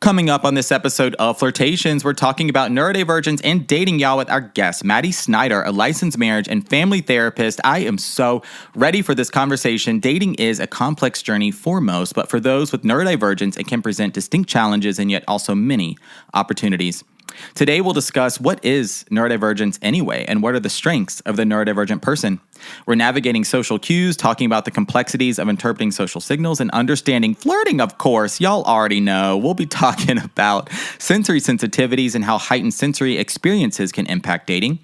Coming up on this episode of Flirtations, we're talking about neurodivergence and dating, y'all, with our guest, Mady Snyder, a licensed marriage and family therapist. I am so ready for this conversation. Dating is a complex journey for most, but for those with neurodivergence, it can present distinct challenges and yet also many opportunities. Today, we'll discuss what is neurodivergence anyway, and what are the strengths of the neurodivergent person. We're navigating social cues, talking about the complexities of interpreting social signals, and understanding flirting, of course. Y'all already know. We'll be talking about sensory sensitivities and how heightened sensory experiences can impact dating.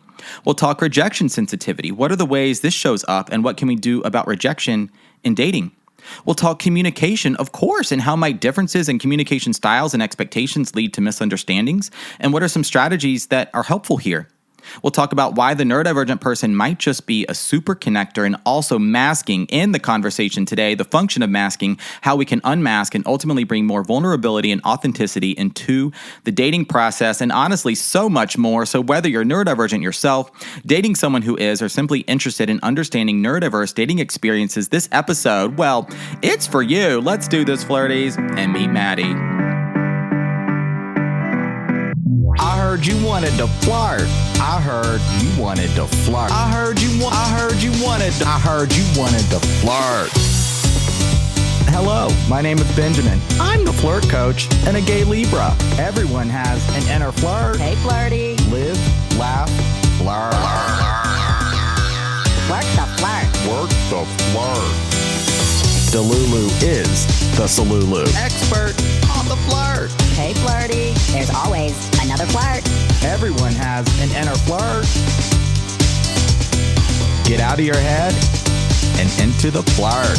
We'll talk rejection sensitivity. What are the ways this shows up, and what can we do about rejection in dating? We'll talk communication, of course, and how might differences in communication styles and expectations lead to misunderstandings, and what are some strategies that are helpful here. We'll talk about why the neurodivergent person might just be a superconnector, and also masking in the conversation today, the function of masking, how we can unmask and ultimately bring more vulnerability and authenticity into the dating process, and honestly, so much more. So whether you're neurodivergent yourself, dating someone who is, or simply interested in understanding neurodiverse dating experiences, this episode, well, it's for you. Let's do this, flirties, and meet Mady. I heard you wanted to flirt. I heard you wanted to flirt. I heard you wanted to flirt. Hello, my name is Benjamin. I'm the flirt coach and a gay Libra. Everyone has an inner flirt. Hey, flirty. Live, laugh, flirt. Work the flirt. Work the flirt. Delulu is the Salulu. Expert on the flirt. Hey, flirty. There's always another flirt. Everyone has an inner flirt. Get out of your head and into the flirt.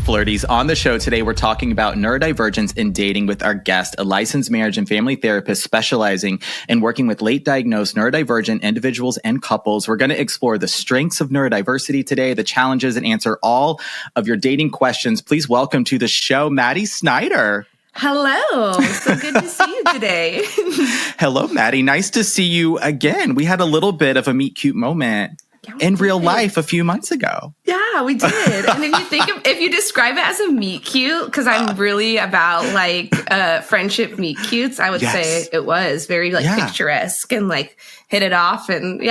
Flirties, on the show today, we're talking about neurodivergence in dating with our guest, a licensed marriage and family therapist specializing in working with late diagnosed neurodivergent individuals and couples. We're going to explore the strengths of neurodiversity today, the challenges, and answer all of your dating questions. Please welcome to the show, Mady Snyder. Hello. So good to see you today. Hello, Mady. Nice to see you again. We had a little bit of a meet cute moment in real life a few months ago. Yeah, we did. And if you describe it as a meet cute, because I'm really about like friendship meet cutes, I would say it was very picturesque and like hit it off, and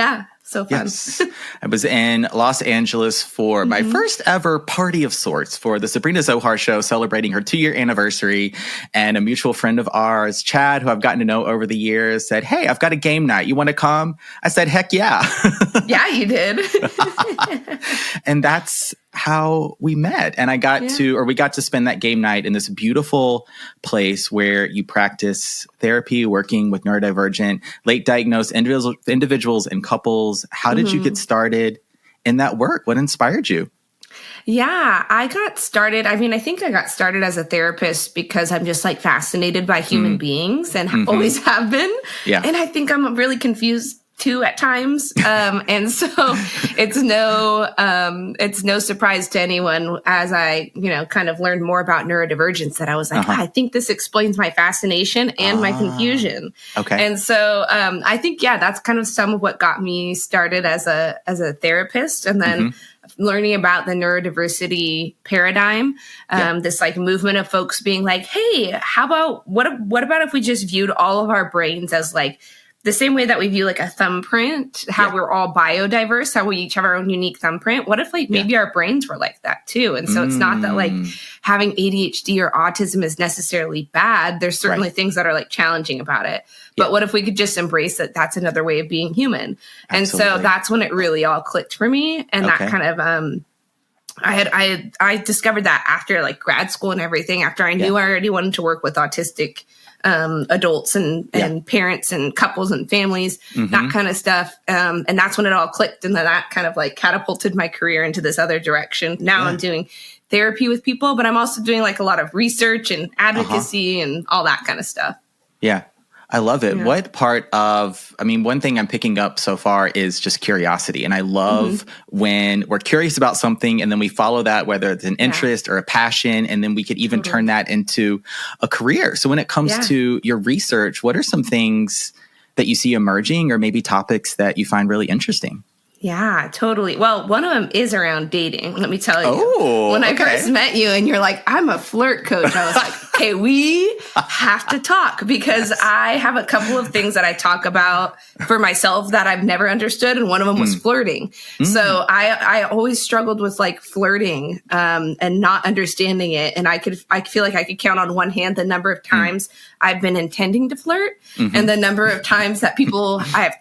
so fun. Yes. I was in Los Angeles for my first ever party of sorts for the Sabrina Zohar show, celebrating her 2-year anniversary. And a mutual friend of ours, Chad, who I've gotten to know over the years, said, "Hey, I've got a game night. You want to come?" I said, "Heck yeah." Yeah, you did. And that's how we met. And we got to spend that game night in this beautiful place where you practice therapy, working with neurodivergent, late diagnosed individuals and couples. How did you get started in that work? What inspired you? Yeah, I got started. I mean, I think I got started as a therapist because I'm just like fascinated by human beings and always have been. Yeah. And I think I'm really confused too at times. And so it's no surprise to anyone as I, kind of learned more about neurodivergence that I was like, I think this explains my fascination and my confusion. Okay. And so, I think, that's kind of some of what got me started as a therapist. And then learning about the neurodiversity paradigm, this like movement of folks being like, hey, how about, what about if we just viewed all of our brains as like, the same way that we view like a thumbprint, how we're all biodiverse, how we each have our own unique thumbprint. What if like maybe our brains were like that too? And so it's not that like having ADHD or autism is necessarily bad. There's certainly things that are like challenging about it. But what if we could just embrace that that's another way of being human? Absolutely. And so that's when it really all clicked for me. And that kind of, I discovered that after like grad school and everything, after I knew I already wanted to work with autistic adults and parents and couples and families, that kind of stuff. And that's when it all clicked. And then that kind of like catapulted my career into this other direction. Now I'm doing therapy with people, but I'm also doing like a lot of research and advocacy and all that kind of stuff. Yeah. I love it. Yeah. What part of, one thing I'm picking up so far is just curiosity. And I love when we're curious about something and then we follow that, whether it's an interest or a passion, and then we could even turn that into a career. So when it comes to your research, what are some things that you see emerging or maybe topics that you find really interesting? Yeah, totally. Well, one of them is around dating, let me tell you. Oh, when I first met you and you're like, I'm a flirt coach, I was like, okay, we have to talk because I have a couple of things that I talk about for myself that I've never understood. And one of them was flirting. So I always struggled with like flirting and not understanding it. And I feel like I could count on one hand the number of times I've been intending to flirt and the number of times that people have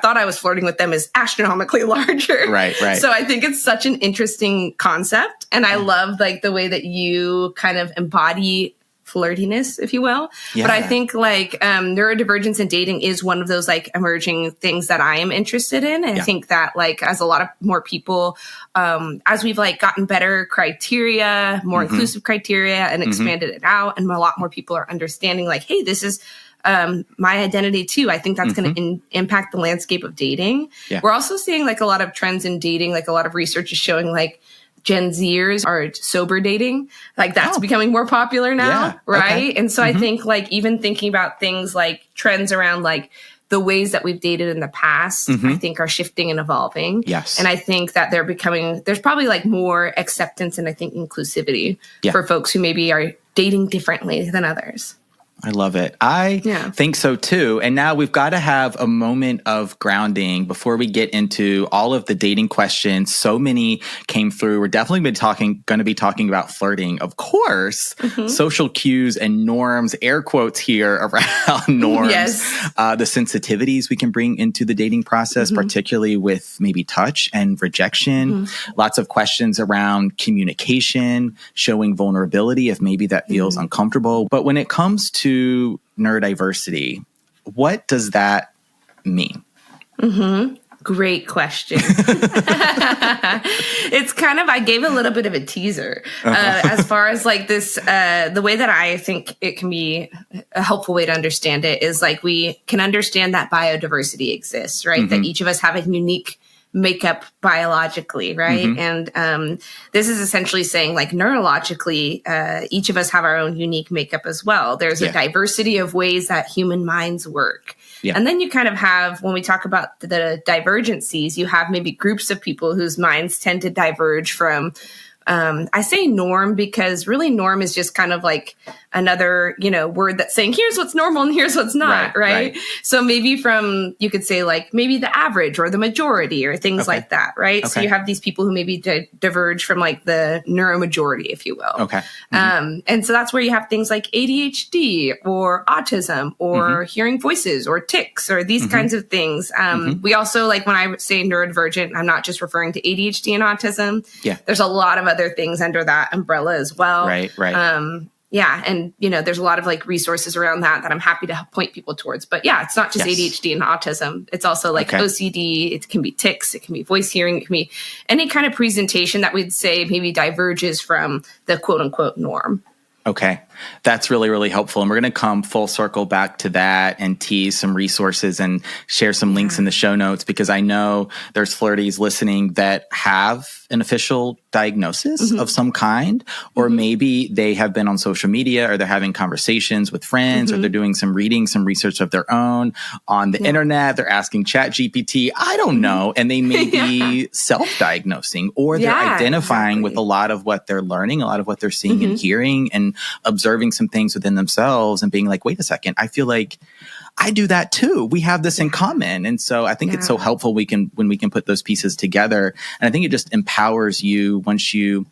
thought I was flirting with them is astronomically larger. Right. So I think it's such an interesting concept. And I love like the way that you kind of embody flirtiness, if you will. Yeah. But I think like neurodivergence in dating is one of those like emerging things that I am interested in. And I think that like as a lot of more people, as we've like gotten better criteria, more inclusive criteria and expanded it out, and a lot more people are understanding like, hey, this is my identity too. I think that's going to impact the landscape of dating. Yeah. We're also seeing like a lot of trends in dating, like a lot of research is showing like Gen Zers are sober dating. Like that's becoming more popular now, right? Okay. And so I think like even thinking about things like trends around like the ways that we've dated in the past, I think are shifting and evolving. Yes. And I think that there's probably like more acceptance and I think inclusivity for folks who maybe are dating differently than others. I love it. I think so too. And now we've got to have a moment of grounding before we get into all of the dating questions. So many came through. We're definitely going to be talking about flirting, of course, social cues and norms, air quotes here around norms, the sensitivities we can bring into the dating process, particularly with maybe touch and rejection. Lots of questions around communication, showing vulnerability if maybe that feels uncomfortable. But when it comes to neurodiversity, what does that mean? Great question. It's kind of, I gave a little bit of a teaser as far as like this, the way that I think it can be a helpful way to understand it is like we can understand that biodiversity exists, right? That each of us have a unique makeup biologically, right? And this is essentially saying like neurologically, each of us have our own unique makeup as well. There's a diversity of ways that human minds work. And then you kind of have, when we talk about the divergencies, you have maybe groups of people whose minds tend to diverge from I say norm because really norm is just kind of like another, word that's saying here's what's normal and here's what's not, right? So maybe you could say like maybe the average or the majority or things like that, right? So you have these people who maybe diverge from like the neuromajority, if you will. And so that's where you have things like ADHD or autism or hearing voices or tics or these kinds of things. We also, like when I say neurodivergent, I'm not just referring to ADHD and autism. There's a lot of other things under that umbrella as well. And, there's a lot of like resources around that I'm happy to point people towards. But it's not just ADHD and autism. It's also like OCD. It can be tics. It can be voice hearing. It can be any kind of presentation that we'd say maybe diverges from the quote unquote norm. Okay. That's really, really helpful. And we're going to come full circle back to that and tease some resources and share some links in the show notes, because I know there's flirties listening that have an official diagnosis of some kind, or maybe they have been on social media, or they're having conversations with friends, or they're doing some reading, some research of their own on the internet. They're asking ChatGPT. I don't know. And they may be self-diagnosing, or they're identifying with a lot of what they're learning, a lot of what they're seeing and hearing, and observing some things within themselves and being like, wait a second, I feel like I do that too. We have this in common. And so I think it's so helpful when we can put those pieces together. And I think it just empowers you once you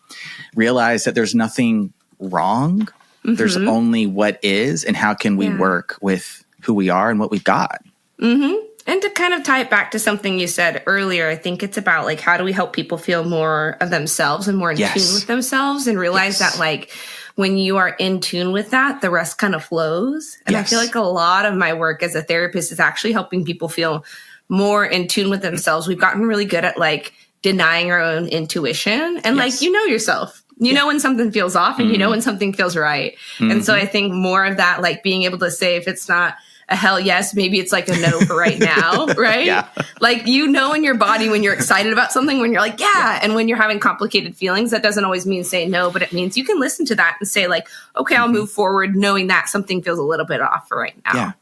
realize that there's nothing wrong. There's only what is, and how can we work with who we are and what we've got. And to kind of tie it back to something you said earlier, I think it's about like, how do we help people feel more of themselves and more in tune with themselves, and realize that like, when you are in tune with that, the rest kind of flows. And I feel like a lot of my work as a therapist is actually helping people feel more in tune with themselves. We've gotten really good at like denying our own intuition and like, yourself. You know when something feels off, and you know when something feels right. And so I think more of that, like being able to say, if it's not a hell yes, maybe it's like a no for right now, right? Like, in your body when you're excited about something, when you're like, and when you're having complicated feelings, that doesn't always mean say no, but it means you can listen to that and say like, okay, I'll move forward knowing that something feels a little bit off for right now.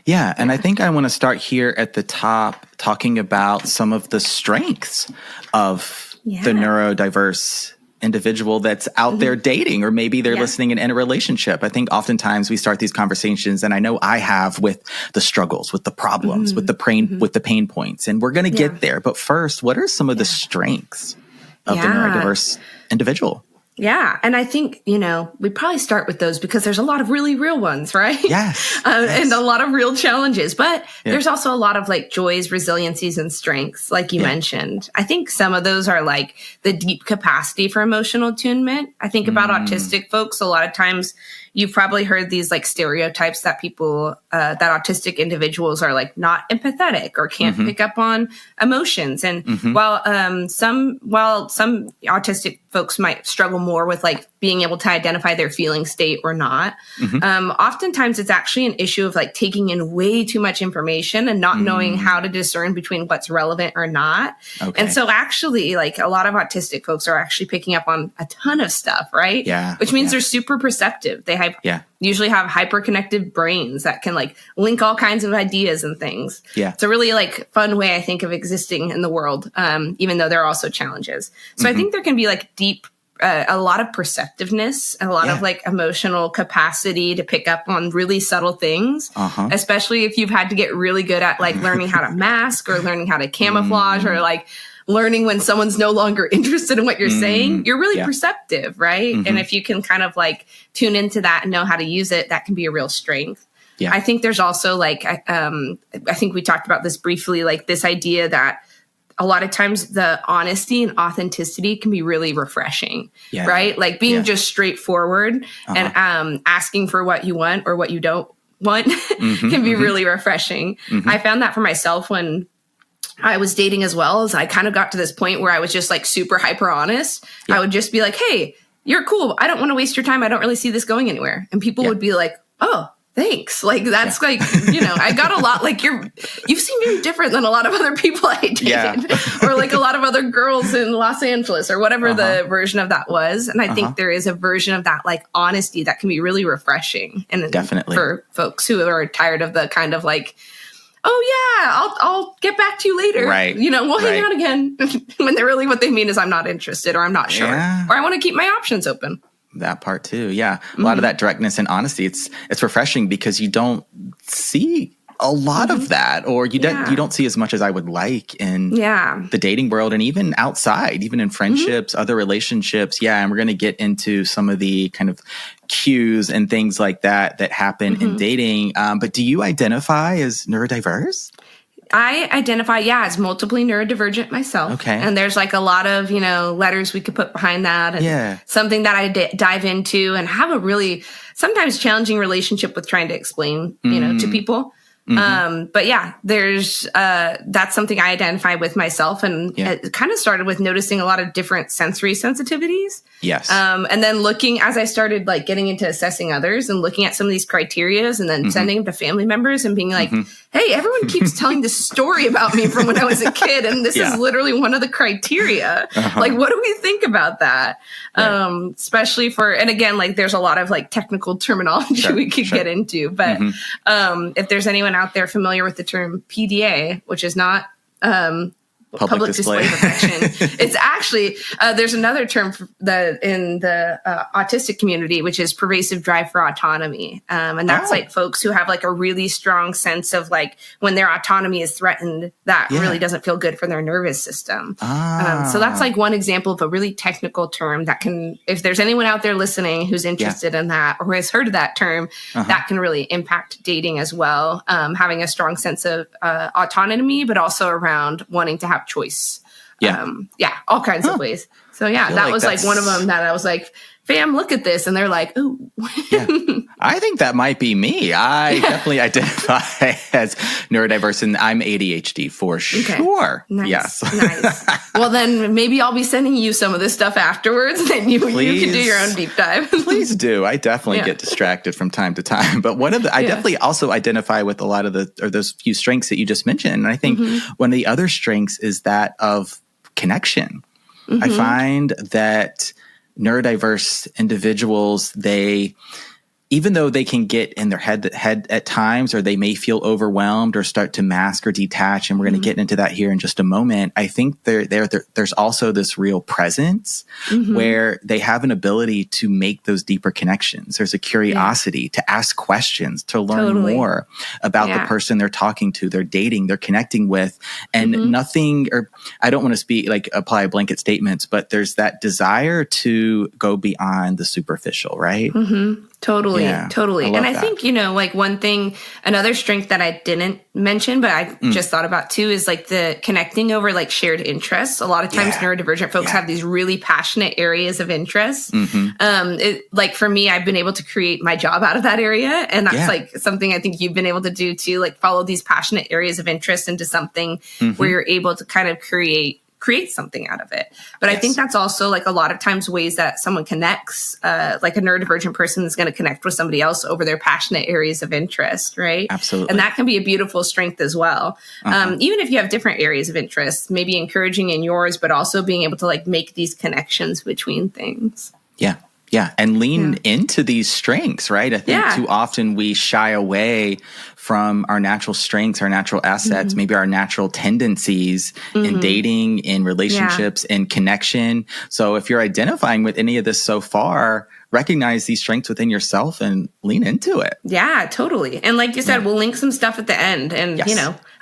Yeah. And I think I want to start here at the top talking about some of the strengths of the neurodiverse individual that's out there dating, or maybe they're listening and in a relationship. I think oftentimes we start these conversations, and I know I have, with the struggles, with the problems, with the pain points, and we're going to get there. But first, what are some of the strengths of the neurodiverse individual? Yeah. And I think, we probably start with those because there's a lot of really real ones, right? Yes. And a lot of real challenges. But there's also a lot of like joys, resiliencies, and strengths, like you mentioned. I think some of those are like the deep capacity for emotional attunement. I think about autistic folks, a lot of times you've probably heard these like stereotypes that people, that autistic individuals are like not empathetic or can't pick up on emotions. And while some autistic folks might struggle more with like being able to identify their feeling state or not, oftentimes it's actually an issue of like taking in way too much information and not knowing how to discern between what's relevant or not. Okay. And so actually like a lot of autistic folks are actually picking up on a ton of stuff, right? Yeah. Which means they're super perceptive. They usually have hyperconnected brains that can like link all kinds of ideas and things. Yeah. It's a really like fun way, I think, of existing in the world, even though there are also challenges. So I think there can be like deep, a lot of perceptiveness, a lot of like emotional capacity to pick up on really subtle things, especially if you've had to get really good at like learning how to mask or learning how to camouflage or like learning when someone's no longer interested in what you're saying. You're really perceptive, right? And if you can kind of like tune into that and know how to use it, that can be a real strength. Yeah. I think there's also like, I think we talked about this briefly, like this idea that a lot of times the honesty and authenticity can be really refreshing, right? Like being just straightforward and asking for what you want or what you don't want can be really refreshing. I found that for myself when I was dating as well. As I kind of got to this point where I was just like super hyper honest. I would just be like, hey, you're cool. I don't want to waste your time. I don't really see this going anywhere. And people would be like, oh, thanks. Like, that's like, I got a lot, like you seem very different than a lot of other people I dated or like a lot of other girls in Los Angeles or whatever the version of that was. And I think there is a version of that like honesty that can be really refreshing. And definitely for folks who are tired of the kind of like, oh yeah, I'll get back to you later. Right. We'll hang out again when they're really what they mean is I'm not interested or I'm not sure or I want to keep my options open. That part too. Yeah. A lot of that directness and honesty. It's refreshing because you don't see a lot of that, or you don't see as much as I would like in the dating world and even outside, even in friendships, other relationships. Yeah. And we're going to get into some of the kind of cues and things like that happen in dating. But do you identify as neurodiverse? I identify, as multiply neurodivergent myself. Okay. And there's like a lot of, letters we could put behind that. And something that I dive into and have a really sometimes challenging relationship with trying to explain, to people. But there's, that's something I identify with myself. And it kind of started with noticing a lot of different sensory sensitivities. Yes. And then looking, as I started like getting into assessing others and looking at some of these criterias and then sending them to family members and being like, hey, everyone keeps telling this story about me from when I was a kid. And this is literally one of the criteria. Like, what do we think about that? Right. Especially for, and again, like there's a lot of like technical terminology we could get into, but, if there's anyone out there familiar with the term PDA, which is not, public display of affection. It's actually, there's another term that in the autistic community, which is pervasive drive for autonomy. And that's like folks who have like a really strong sense of like when their autonomy is threatened, that really doesn't feel good for their nervous system. So that's like one example of a really technical term that can, if there's anyone out there listening who's interested in that or has heard of that term, that can really impact dating as well. Having a strong sense of autonomy, but also around wanting to have choice. All kinds of ways. So that was like one of them that I was like, fam, look at this. And they're like, ooh. I think that might be me. I definitely identify as neurodiverse and I'm ADHD for sure. Nice. Yes. Nice. Well, then maybe I'll be sending you some of this stuff afterwards and you can do your own deep dive. Please do. I definitely get distracted from time to time. But one of the, I definitely also identify with a lot of those few strengths that you just mentioned. And I think one of the other strengths is that of connection. I find that neurodiverse individuals, they even though they can get in their head at times, or they may feel overwhelmed or start to mask or detach, and we're going to get into that here in just a moment, I think there's also this real presence where they have an ability to make those deeper connections. There's a curiosity to ask questions, to learn more about the person they're talking to, they're dating, they're connecting with, and nothing, or I don't want to apply blanket statements, but there's that desire to go beyond the superficial, right? Totally. And I think, like one thing, another strength that I didn't mention, but I just thought about too, is like the connecting over like shared interests. A lot of times neurodivergent folks have these really passionate areas of interest. Like for me, I've been able to create my job out of that area. And that's like something I think you've been able to do too, like follow these passionate areas of interest into something where you're able to kind of create something out of it. But I think that's also like a lot of times ways that someone connects, like a neurodivergent person is going to connect with somebody else over their passionate areas of interest, right? Absolutely. And that can be a beautiful strength as well. Even if you have different areas of interest, maybe encouraging in yours, but also being able to like make these connections between things. Yeah. And lean into these strengths, right? I think too often we shy away from our natural strengths, our natural assets, maybe our natural tendencies in dating, in relationships, in connection. So if you're identifying with any of this so far, recognize these strengths within yourself and lean into it. Yeah, totally. And like you said, we'll link some stuff at the end. And,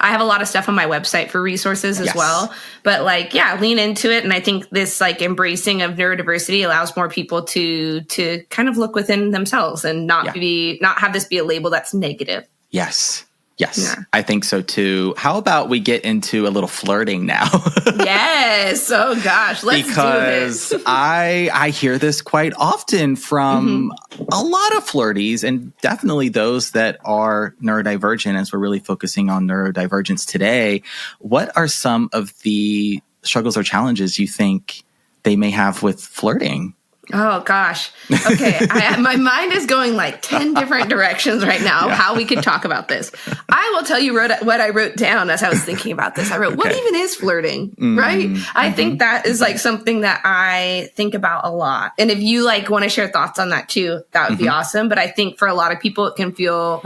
I have a lot of stuff on my website for resources as well. But like, lean into it. And I think this like embracing of neurodiversity allows more people to kind of look within themselves and not have this be a label that's negative. Yes. Yeah. I think so too. How about we get into a little flirting now? Yes. Oh gosh, let's do this. Because I hear this quite often from a lot of flirties, and definitely those that are neurodivergent, as we're really focusing on neurodivergence today. What are some of the struggles or challenges you think they may have with flirting? Oh, gosh. Okay. My mind is going like 10 different directions right now, how we could talk about this. I will tell you what I wrote down as I was thinking about this. I wrote, what even is flirting, right? I think that is like something that I think about a lot. And if you like want to share thoughts on that too, that would be awesome. But I think for a lot of people, it can feel,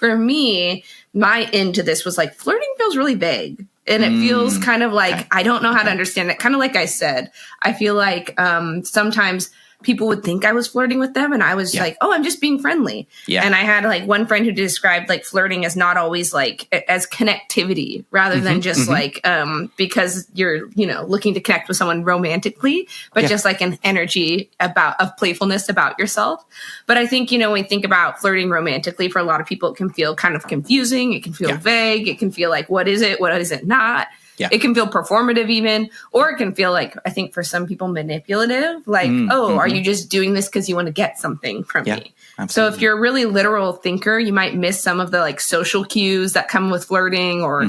for me, my end to this was like, flirting feels really vague. And it feels kind of like, I don't know how to understand it. Kind of like I said, I feel like sometimes people would think I was flirting with them. And I was like, oh, I'm just being friendly. Yeah. And I had like one friend who described like flirting as not always like as connectivity rather than just like because you're, looking to connect with someone romantically, but just like an energy of playfulness about yourself. But I think, when we think about flirting romantically, for a lot of people, it can feel kind of confusing. It can feel vague. It can feel like, what is it? What is it not? Yeah. It can feel performative even, or it can feel like, I think for some people, manipulative. Like, are you just doing this because you want to get something from me? Absolutely. So if you're a really literal thinker, you might miss some of the like social cues that come with flirting or,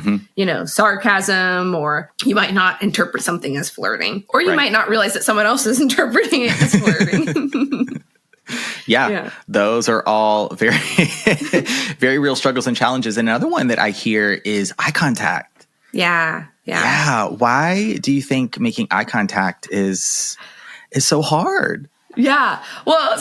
sarcasm, or you might not interpret something as flirting, or you might not realize that someone else is interpreting it as flirting. Those are all very, very real struggles and challenges. And another one that I hear is eye contact. Yeah. Why do you think making eye contact is so hard? Yeah. Well,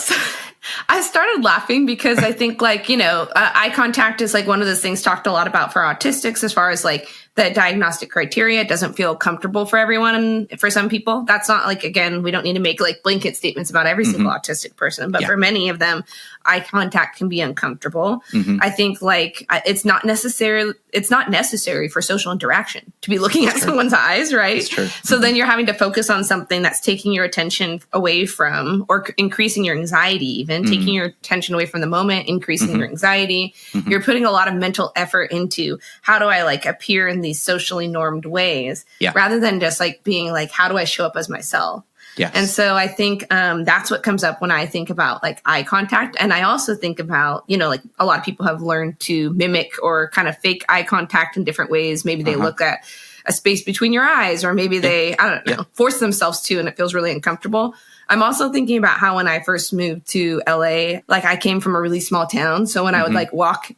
I started laughing because I think like, eye contact is like one of those things talked a lot about for autistics as far as like the diagnostic criteria. It doesn't feel comfortable for everyone. And for some people, that's not like, again, we don't need to make like blanket statements about every single autistic person, but for many of them, eye contact can be uncomfortable. I think like it's not necessary for social interaction to be looking at someone's eyes, right? That's true. So then you're having to focus on something that's taking your attention away from, or increasing your anxiety, even taking your attention away from the moment, increasing your anxiety. You're putting a lot of mental effort into how do I like appear in these socially normed ways rather than just like being like, how do I show up as myself? Yes. And so I think that's what comes up when I think about like eye contact. And I also think about, like a lot of people have learned to mimic or kind of fake eye contact in different ways. Maybe they look at a space between your eyes, or maybe they, I don't know, force themselves to, and it feels really uncomfortable. I'm also thinking about how when I first moved to LA, like I came from a really small town. So when I would like walk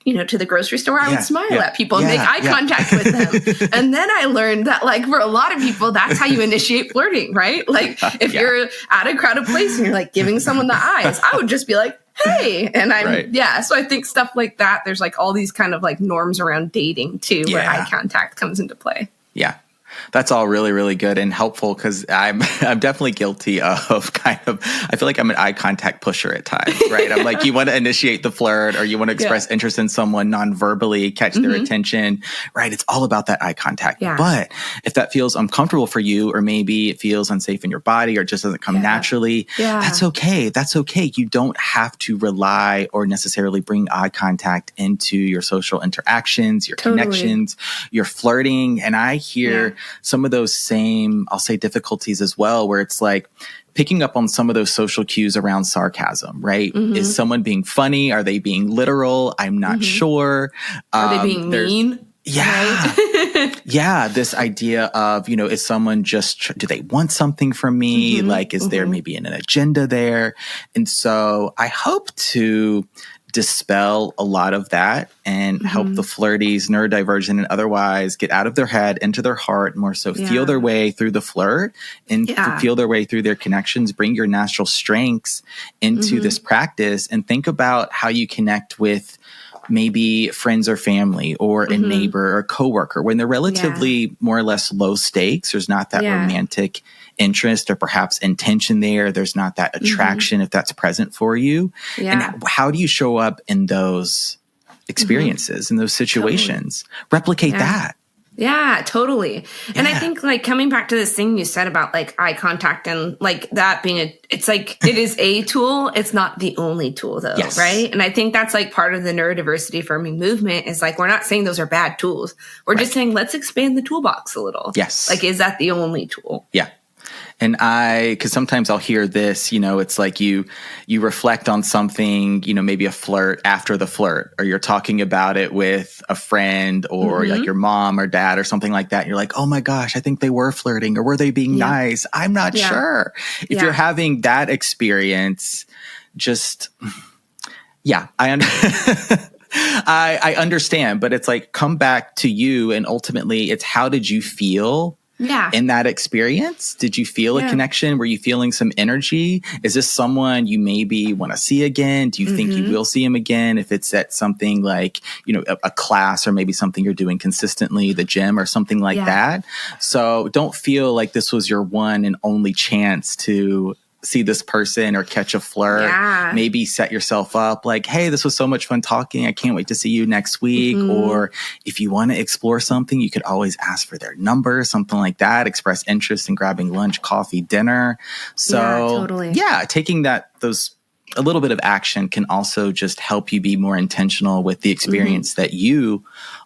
to the grocery store, I would smile at people and make eye contact with them. And then I learned that like for a lot of people, that's how you initiate flirting, right? Like if you're at a crowded place and you're like giving someone the eyes, I would just be like, hey, and I'm, Right. So I think stuff like that, there's like all these kind of like norms around dating too, where eye contact comes into play. Yeah. That's all really, really good and helpful because I'm definitely guilty of I feel like I'm an eye contact pusher at times, right? I'm like, you want to initiate the flirt or you want to express interest in someone non-verbally, catch their attention, right? It's all about that eye contact. Yeah. But if that feels uncomfortable for you, or maybe it feels unsafe in your body or just doesn't come naturally, that's okay. That's okay. You don't have to rely or necessarily bring eye contact into your social interactions, your connections, your flirting. And I hear some of those same, I'll say, difficulties as well, where it's like picking up on some of those social cues around sarcasm, right? Is someone being funny? Are they being literal? I'm not sure. Are they being mean? Yeah. Right? This idea of, is someone just, do they want something from me? Like, is there maybe an agenda there? And so I hope to dispel a lot of that and help the flirties, neurodivergent and otherwise, get out of their head, into their heart, more so feel their way through the flirt and to feel their way through their connections, bring your natural strengths into this practice and think about how you connect with maybe friends or family or a neighbor or coworker when they're relatively more or less low stakes. There's not that romantic interest or perhaps intention there. There's not that attraction if that's present for you. And how do you show up in those experiences, in those situations? Replicate that. Yeah, totally. And I think like coming back to this thing you said about like eye contact and like that being it's like, it is a tool. It's not the only tool though. Right. And I think that's like part of the neurodiversity affirming movement is like, we're not saying those are bad tools. We're just saying, let's expand the toolbox a little. Yes. Like, is that the only tool? Yeah. And because sometimes I'll hear this, it's like you reflect on something, maybe a flirt after the flirt, or you're talking about it with a friend or like your mom or dad or something like that. And you're like, oh my gosh, I think they were flirting, or were they being nice? I'm not sure. If you're having that experience, just, I understand, but it's like, come back to you. And ultimately it's, how did you feel? In that experience? Did you feel a connection? Were you feeling some energy? Is this someone you maybe want to see again? Do you think you will see him again if it's at something like, a class or maybe something you're doing consistently, the gym or something like that? So don't feel like this was your one and only chance to see this person or catch a flirt. Maybe set yourself up like, hey, this was so much fun talking. I can't wait to see you next week. Or if you want to explore something, you could always ask for their number, something like that. Express interest in grabbing lunch, coffee, dinner. So taking those a little bit of action can also just help you be more intentional with the experience that you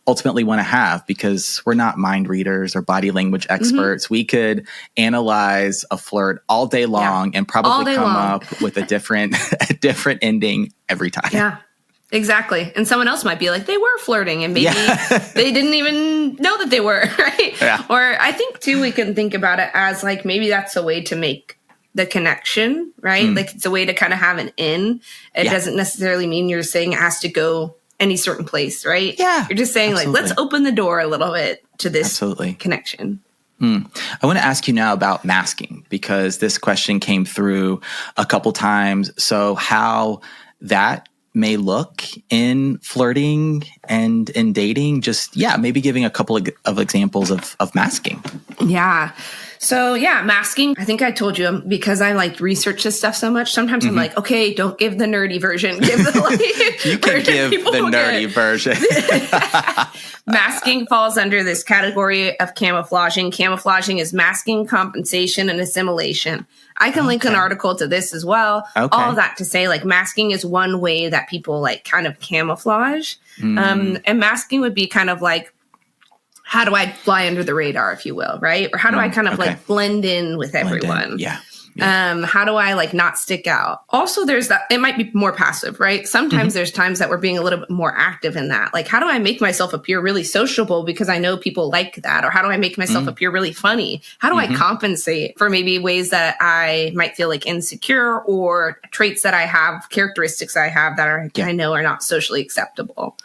ultimately want to have, because we're not mind readers or body language experts. We could analyze a flirt all day long and probably come up with a different ending every time. Yeah, exactly. And someone else might be like, they were flirting and maybe they didn't even know that they were, right? Yeah. Or I think too, we can think about it as like, maybe that's a way to make the connection, right? Like it's a way to kind of have an in. It doesn't necessarily mean you're saying it has to go any certain place, right? Yeah. You're just saying like, let's open the door a little bit to this connection. I want to ask you now about masking, because this question came through a couple times. So how that may look in flirting and in dating, just, maybe giving a couple of examples of masking. Yeah. So masking, I think I told you, because I like research this stuff so much. Sometimes I'm like, okay, don't give the nerdy version. Give the like, you can give the nerdy version. Masking falls under this category of camouflaging. Camouflaging is masking, compensation, and assimilation. I can link an article to this as well. All of that to say, like, masking is one way that people like kind of camouflage. And masking would be kind of like, how do I fly under the radar, if you will, right? Or how do I kind of like blend in with everyone? Yeah. How do I like not stick out? Also, there's that, it might be more passive, right? Sometimes there's times that we're being a little bit more active in that. Like, how do I make myself appear really sociable because I know people like that? Or how do I make myself appear really funny? How do I compensate for maybe ways that I might feel like insecure, or traits that I have, characteristics I have that are, I know are not socially acceptable?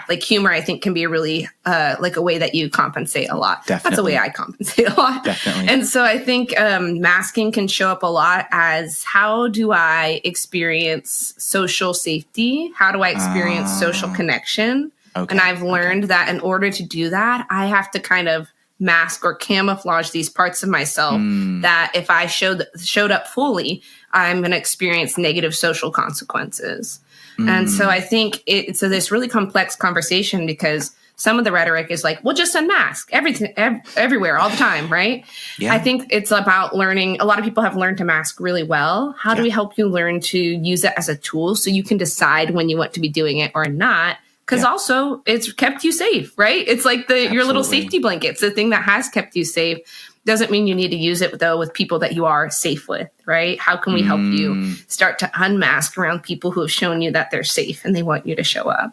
Like humor, I think, can be a really like a way that you compensate a lot. Definitely. That's a way I compensate a lot. Definitely. And so I think masking masking can show up a lot as how do I experience social safety? How do I experience social connection? Okay. And I've learned that in order to do that, I have to kind of mask or camouflage these parts of myself that if I showed up fully, I'm going to experience negative social consequences. And so I think it's this really complex conversation because some of the rhetoric is like, well, just unmask everything, everywhere, all the time, right? Yeah. I think it's about learning. A lot of people have learned to mask really well. How do we help you learn to use it as a tool so you can decide when you want to be doing it or not? Because also it's kept you safe, right? It's like your little safety blanket. It's the thing that has kept you safe. Doesn't mean you need to use it, though, with people that you are safe with, right? How can we help you start to unmask around people who have shown you that they're safe and they want you to show up?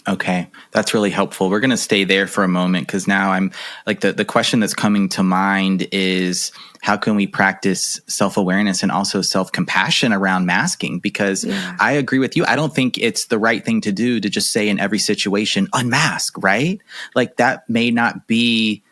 Okay, that's really helpful. We're going to stay there for a moment because now I'm like the question that's coming to mind is how can we practice self-awareness and also self-compassion around masking? Because I agree with you. I don't think it's the right thing to do to just say in every situation, unmask, right? Like that may not be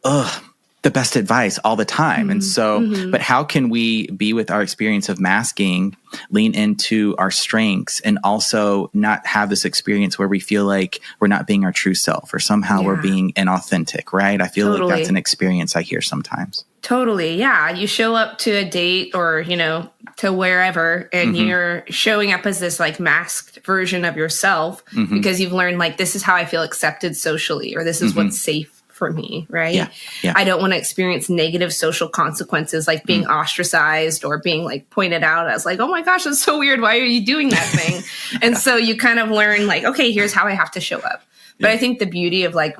the best advice all the time. And so, but how can we be with our experience of masking, lean into our strengths and also not have this experience where we feel like we're not being our true self or somehow we're being inauthentic, right? I feel like that's an experience I hear sometimes. Totally. Yeah. You show up to a date or, to wherever and you're showing up as this like masked version of yourself because you've learned like, this is how I feel accepted socially, or this is what's safe for me, right? Yeah. I don't want to experience negative social consequences like being ostracized or being like pointed out as like, oh my gosh, that's so weird. Why are you doing that thing? And so you kind of learn like, okay, here's how I have to show up. But I think the beauty of like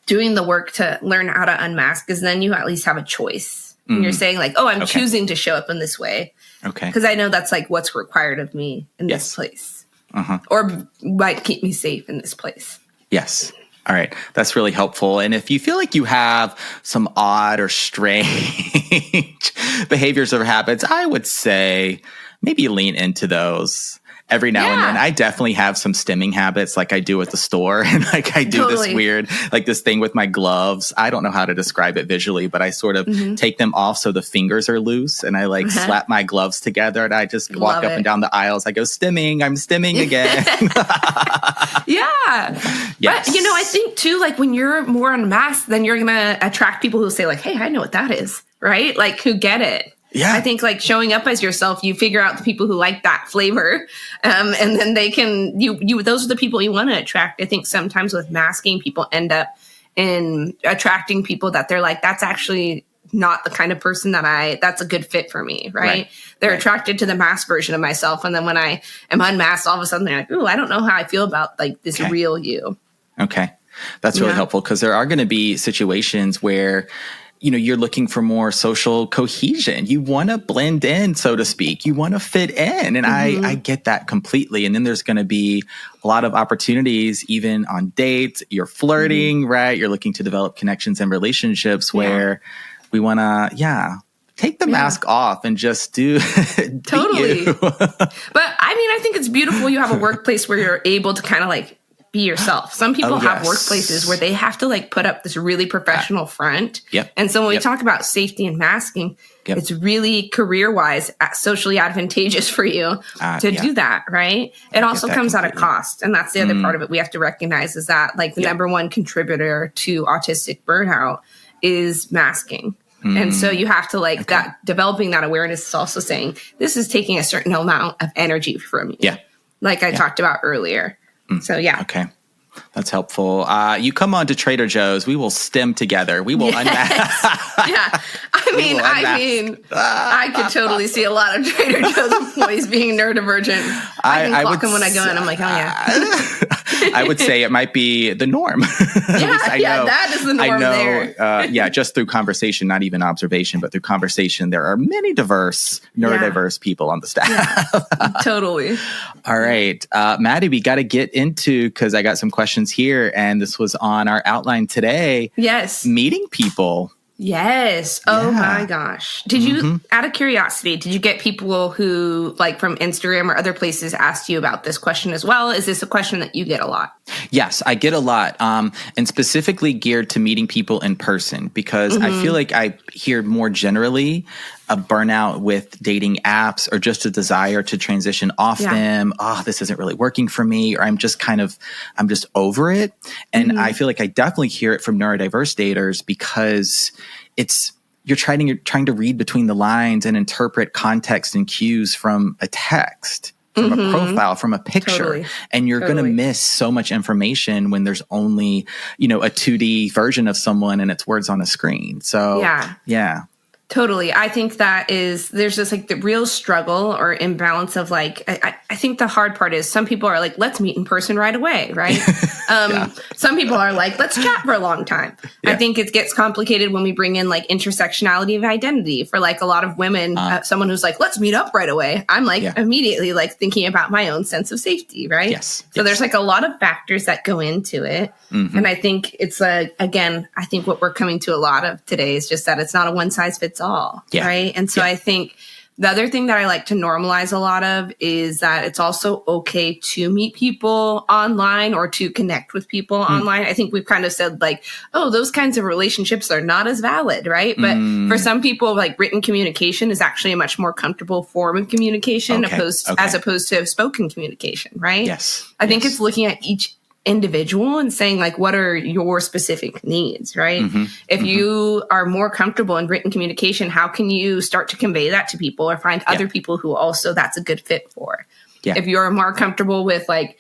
doing the work to learn how to unmask is then you at least have a choice. And you're saying like, oh, I'm choosing to show up in this way. Okay. Because I know that's like what's required of me in this place or might keep me safe in this place. Yes. All right. That's really helpful. And if you feel like you have some odd or strange behaviors or habits, I would say maybe lean into those every now and then. I definitely have some stimming habits like I do at the store. And like I do this weird, like this thing with my gloves. I don't know how to describe it visually, but I sort of take them off so the fingers are loose. And I like slap my gloves together and I just walk up and down the aisles. I go, stimming, I'm stimming again. Yes. But, I think too, like when you're more unmasked, then you're going to attract people who say like, hey, I know what that is, right? Like who get it. Yeah. I think like showing up as yourself, you figure out the people who like that flavor. And then they can, those are the people you want to attract. I think sometimes with masking, people end up in attracting people that they're like, that's actually not the kind of person that's a good fit for me. Right. They're attracted to the masked version of myself. And then when I am unmasked, all of a sudden they're like, ooh, I don't know how I feel about like this real you. Okay. That's really helpful because there are going to be situations where you're looking for more social cohesion. You want to blend in, so to speak. You want to fit in. And I get that completely. And then there's going to be a lot of opportunities, even on dates. You're flirting, right? You're looking to develop connections and relationships where we want to, take the mask off and just do totally. But I think it's beautiful. You have a workplace where you're able to kind of like be yourself. Some people have workplaces where they have to like put up this really professional front. And so when we talk about safety and masking, it's really career-wise socially advantageous for you to do that, right? It also comes at a cost. And that's the other part of it we have to recognize is that like the number one contributor to autistic burnout is masking. And so you have to like that developing that awareness is also saying this is taking a certain amount of energy from you. Like I talked about earlier. So, Okay. That's helpful. You come on to Trader Joe's. We will stim together. We will unmask. I could totally see a lot of Trader Joe's employees being neurodivergent. I clock them when I go in. I'm like, oh, yeah. I would say it might be the norm. That is the norm there. Just through conversation, not even observation, but through conversation, there are many neurodiverse people on the staff. Totally. All right. Mady, we got to get into, because I got some questions here, and this was on our outline today. Yes. Meeting people. Yes. Oh my gosh. Did you, out of curiosity, did you get people who like from Instagram or other places asked you about this question as well? Is this a question that you get a lot? Yes, I get a lot, and specifically geared to meeting people in person, because I feel like I hear more generally a burnout with dating apps, or just a desire to transition off them. Oh, this isn't really working for me, or I'm just over it. And I feel like I definitely hear it from neurodiverse daters, because you're trying to read between the lines and interpret context and cues from a text, from a profile, from a picture. And you're going to miss so much information when there's only, a 2D version of someone and it's words on a screen. So yeah. Totally. I think there's just like the real struggle or imbalance of like, I think the hard part is some people are like, let's meet in person right away, right? Some people are like, let's chat for a long time. I think it gets complicated when we bring in like intersectionality of identity for like a lot of women, someone who's like, let's meet up right away. I'm like immediately like thinking about my own sense of safety, right? So there's like a lot of factors that go into it. And I think it's again, I think what we're coming to a lot of today is just that it's not a one size fits all, right? And so I think the other thing that I like to normalize a lot of is that it's also okay to meet people online or to connect with people online. I think we've kind of said like, oh, those kinds of relationships are not as valid, right? But for some people, like written communication is actually a much more comfortable form of communication as opposed to spoken communication, right? I think it's looking at each individual and saying like, what are your specific needs, right? If you are more comfortable in written communication, how can you start to convey that to people or find other people who also that's a good fit for? If you're more comfortable with like,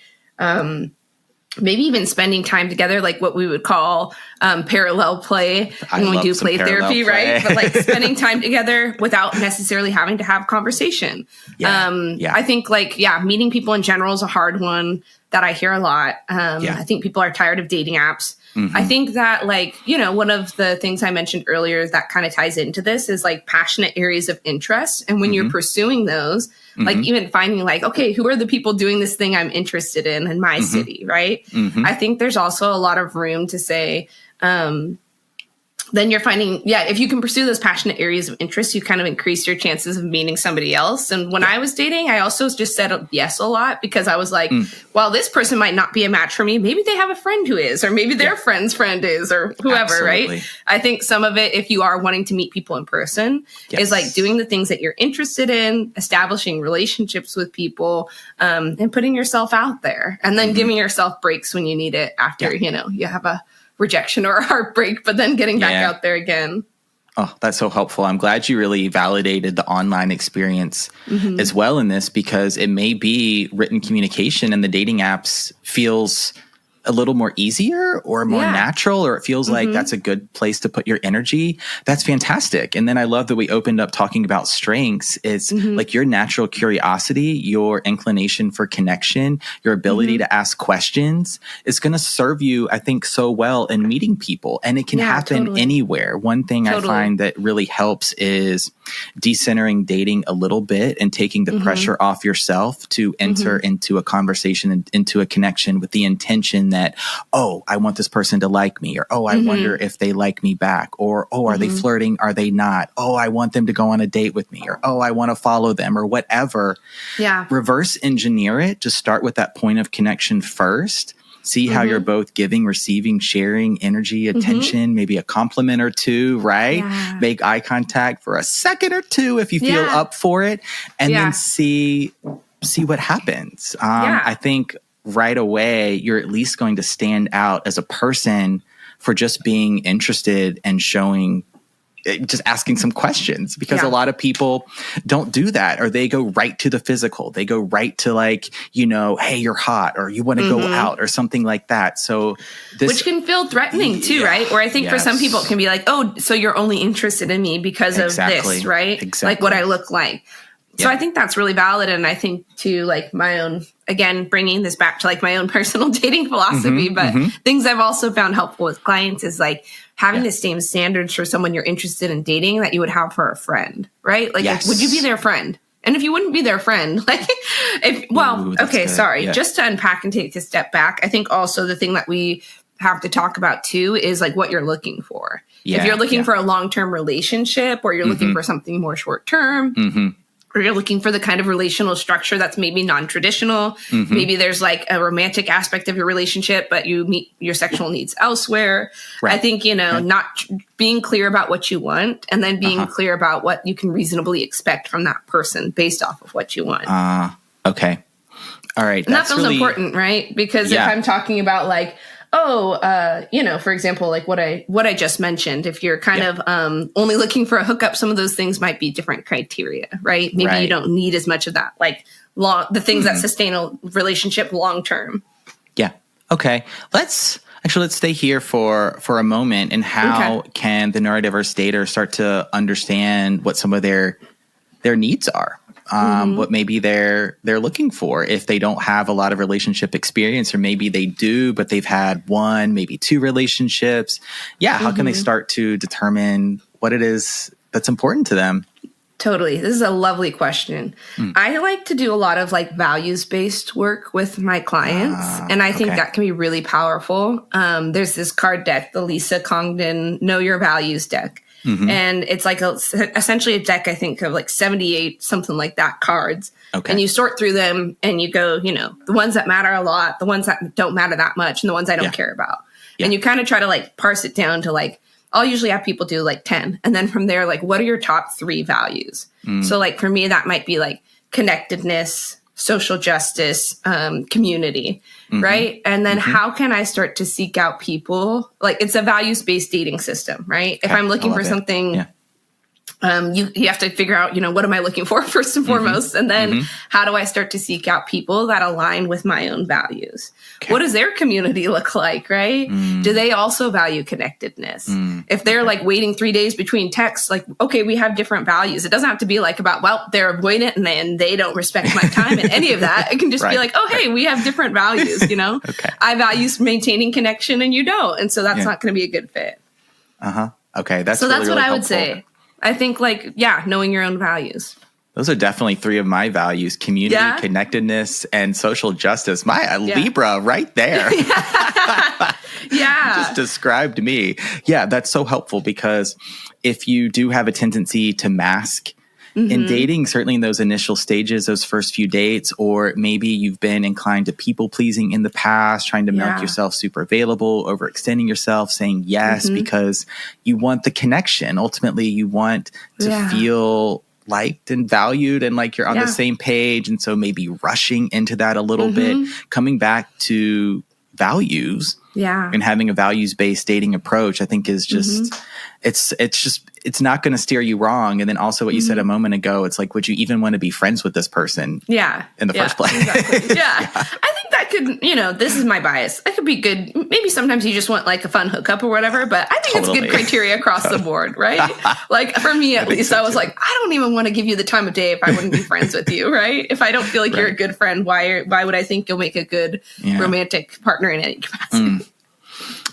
maybe even spending time together, like what we would call parallel play when we do play therapy, right? But like spending time together without necessarily having to have conversation. I think like, meeting people in general is a hard one that I hear a lot. I think people are tired of dating apps. I think that like, one of the things I mentioned earlier that kind of ties into this is like passionate areas of interest. And when you're pursuing those, like even finding like, okay, who are the people doing this thing I'm interested in my city, right? I think there's also a lot of room to say, then you're finding, if you can pursue those passionate areas of interest, you kind of increase your chances of meeting somebody else. And when I was dating, I also just said yes a lot because I was like, well, this person might not be a match for me. Maybe they have a friend who is, or maybe their friend's friend is, or whoever, right? I think some of it, if you are wanting to meet people in person, is like doing the things that you're interested in, establishing relationships with people, and putting yourself out there, and then giving yourself breaks when you need it after, you have a rejection or a heartbreak, but then getting back out there again. Oh, that's so helpful. I'm glad you really validated the online experience as well in this, because it may be written communication and the dating apps feels a little more easier or more natural, or it feels like that's a good place to put your energy. That's fantastic. And then I love that we opened up talking about strengths. It's like your natural curiosity, your inclination for connection, your ability to ask questions is going to serve you, I think, so well in meeting people. And it can happen anywhere. One thing I find that really helps is decentering dating a little bit and taking the pressure off yourself to enter into a conversation and into a connection with the intention that, oh, I want this person to like me, or, oh, I wonder if they like me back, or, oh, are they flirting? Are they not? Oh, I want them to go on a date with me, or, oh, I want to follow them, or whatever. Reverse engineer it. Just start with that point of connection first. See how you're both giving, receiving, sharing energy, attention, maybe a compliment or two, right? Make eye contact for a second or two if you feel up for it, and then see what happens. I think right away, you're at least going to stand out as a person for just being interested and showing, just asking some questions, because a lot of people don't do that, or they go right to the physical. They go right to like, hey, you're hot, or you want to go out, or something like that. So which can feel threatening too, right? Or I think for some people it can be like, oh, so you're only interested in me because of this, right? Like what I look like. So I think that's really valid. And I think to like my own, again, bringing this back to like my own personal dating philosophy, but things I've also found helpful with clients is like having the same standards for someone you're interested in dating that you would have for a friend, right? Like, would you be their friend? And if you wouldn't be their friend, like, just to unpack and take a step back, I think also the thing that we have to talk about too is like what you're looking for. Yeah, if you're looking for a long-term relationship, or you're looking for something more short-term, or you're looking for the kind of relational structure that's maybe non-traditional. Maybe there's like a romantic aspect of your relationship, but you meet your sexual needs elsewhere. Right. I think, not being clear about what you want, and then being clear about what you can reasonably expect from that person based off of what you want. Okay. All right. And that feels really important, right? Because if I'm talking about like, for example, like what I just mentioned, if you're kind of only looking for a hookup, some of those things might be different criteria, right? Maybe you don't need as much of that, like the things that sustain a relationship long term. Yeah. Okay. Let's stay here for a moment. And how can the neurodiverse dater start to understand what some of their needs are? What maybe they're looking for if they don't have a lot of relationship experience, or maybe they do, but they've had one, maybe two relationships. Yeah. How can they start to determine what it is that's important to them? Totally. This is a lovely question. I like to do a lot of like values-based work with my clients. And I think that can be really powerful. There's this card deck, the Lisa Congdon Know Your Values deck. And it's like essentially a deck, I think, of like 78, something like that, cards. And you sort through them and you go, the ones that matter a lot, the ones that don't matter that much, and the ones I don't care about. And you kind of try to like parse it down to like, I'll usually have people do like 10. And then from there, like, what are your top 3 values? So like for me, that might be like connectedness, social justice, community, right? And then how can I start to seek out people? Like, it's a values-based dating system, right? If I'm looking for something, you have to figure out, what am I looking for first and foremost? And then how do I start to seek out people that align with my own values? What does their community look like, right? Do they also value connectedness? If they're like waiting 3 days between texts, like, okay, we have different values. It doesn't have to be like about, well, they're avoidant and they don't respect my time and any of that. It can just be like, oh, hey, we have different values, I value maintaining connection and you don't. And so that's not going to be a good fit. Okay. That's what really I would helpful. say. I think knowing your own values. Those are definitely 3 of my values: community, connectedness, and social justice. My Libra right there. Just described me. Yeah, that's so helpful, because if you do have a tendency to mask in dating, certainly in those initial stages, those first few dates, or maybe you've been inclined to people pleasing in the past, trying to make yourself super available, overextending yourself, saying yes because you want the connection. Ultimately, you want to feel liked and valued and like you're on the same page. And so maybe rushing into that a little bit, coming back to values and having a values-based dating approach, I think is just, it's not going to steer you wrong. And then also what you said a moment ago, it's like, would you even want to be friends with this person in the first place? Exactly. I think that could, this is my bias. That could be good. Maybe sometimes you just want like a fun hookup or whatever, but I think it's good criteria across the board, right? Like for me, at least, I was like, I don't even want to give you the time of day if I wouldn't be friends with you, right? If I don't feel like you're a good friend, why would I think you'll make a good romantic partner in any capacity?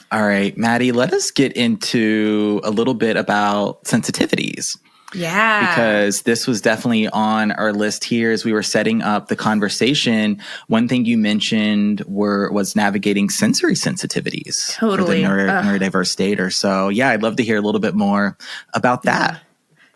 All right, Mady, let us get into a little bit about sensitivities. Yeah. Because this was definitely on our list here as we were setting up the conversation. One thing you mentioned was navigating sensory sensitivities for the neurodiverse dater. So yeah, I'd love to hear a little bit more about that.